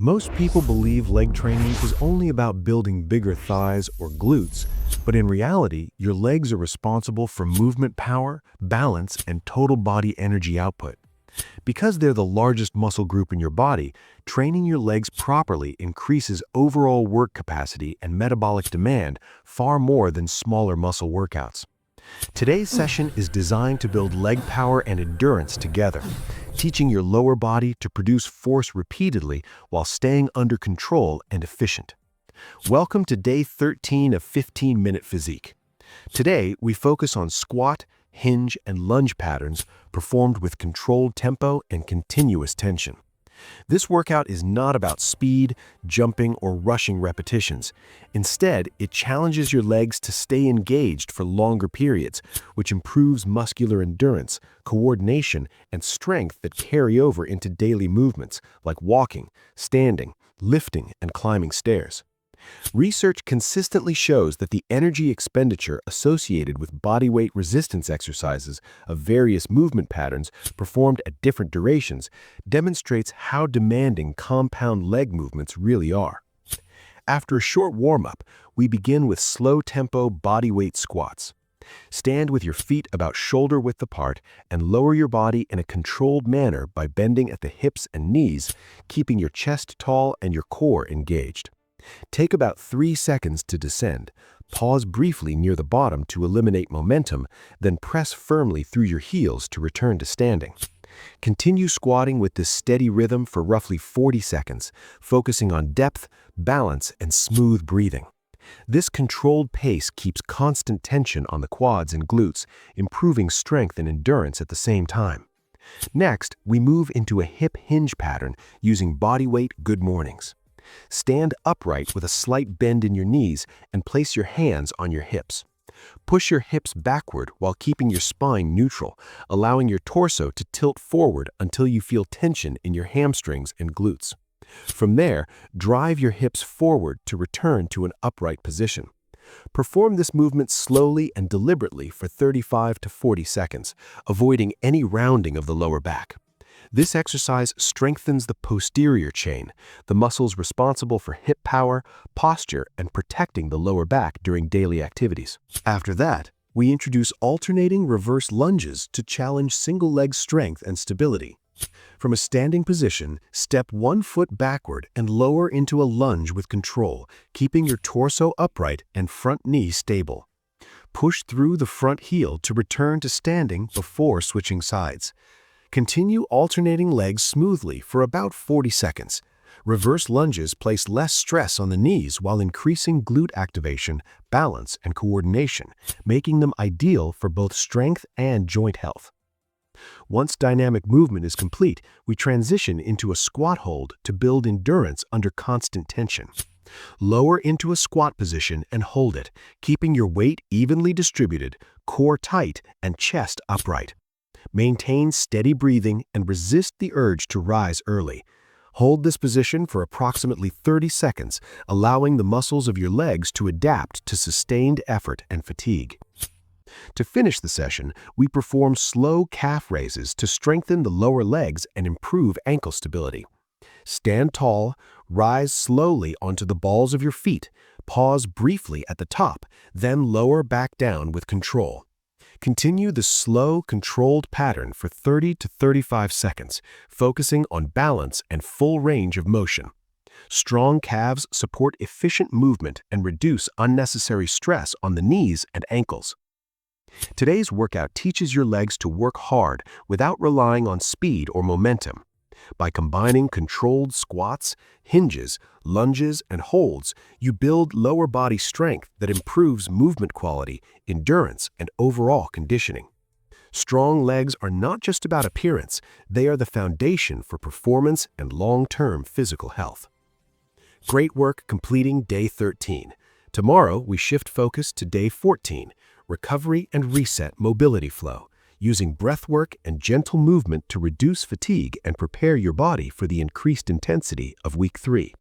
Most people believe leg training is only about building bigger thighs or glutes, but in reality, your legs are responsible for movement power, balance, and total body energy output. Because they're the largest muscle group in your body, training your legs properly increases overall work capacity and metabolic demand far more than smaller muscle workouts. Today's session is designed to build leg power and endurance together, teaching your lower body to produce force repeatedly while staying under control and efficient. Welcome to day 13 of 15-minute Physique. Today, we focus on squat, hinge, and lunge patterns performed with controlled tempo and continuous tension. This workout is not about speed, jumping, or rushing repetitions. Instead, it challenges your legs to stay engaged for longer periods, which improves muscular endurance, coordination, and strength that carry over into daily movements like walking, standing, lifting, and climbing stairs. Research consistently shows that the energy expenditure associated with bodyweight resistance exercises of various movement patterns performed at different durations demonstrates how demanding compound leg movements really are. After a short warm-up, we begin with slow-tempo bodyweight squats. Stand with your feet about shoulder-width apart and lower your body in a controlled manner by bending at the hips and knees, keeping your chest tall and your core engaged. Take about 3 seconds to descend. Pause briefly near the bottom to eliminate momentum, then press firmly through your heels to return to standing. Continue squatting with this steady rhythm for roughly 40 seconds, focusing on depth, balance, and smooth breathing. This controlled pace keeps constant tension on the quads and glutes, improving strength and endurance at the same time. Next, we move into a hip hinge pattern using bodyweight good mornings. Stand upright with a slight bend in your knees and place your hands on your hips. Push your hips backward while keeping your spine neutral, allowing your torso to tilt forward until you feel tension in your hamstrings and glutes. From there, drive your hips forward to return to an upright position. Perform this movement slowly and deliberately for 35 to 40 seconds, avoiding any rounding of the lower back. This exercise strengthens the posterior chain, the muscles responsible for hip power, posture, and protecting the lower back during daily activities. After that, we introduce alternating reverse lunges to challenge single leg strength and stability. From a standing position, step 1 foot backward and lower into a lunge with control, keeping your torso upright and front knee stable. Push through the front heel to return to standing before switching sides. Continue alternating legs smoothly for about 40 seconds. Reverse lunges place less stress on the knees while increasing glute activation, balance, and coordination, making them ideal for both strength and joint health. Once dynamic movement is complete, we transition into a squat hold to build endurance under constant tension. Lower into a squat position and hold it, keeping your weight evenly distributed, core tight, and chest upright. Maintain steady breathing and resist the urge to rise early. Hold this position for approximately 30 seconds, allowing the muscles of your legs to adapt to sustained effort and fatigue. To finish the session, we perform slow calf raises to strengthen the lower legs and improve ankle stability. Stand tall, rise slowly onto the balls of your feet, pause briefly at the top, then lower back down with control. Continue the slow, controlled pattern for 30 to 35 seconds, focusing on balance and full range of motion. Strong calves support efficient movement and reduce unnecessary stress on the knees and ankles. Today's workout teaches your legs to work hard without relying on speed or momentum. By combining controlled squats, hinges, lunges, and holds, you build lower body strength that improves movement quality, endurance, and overall conditioning. Strong legs are not just about appearance, they are the foundation for performance and long-term physical health. Great work completing day 13. Tomorrow, we shift focus to day 14, recovery and reset mobility flow, using breathwork and gentle movement to reduce fatigue and prepare your body for the increased intensity of week 3.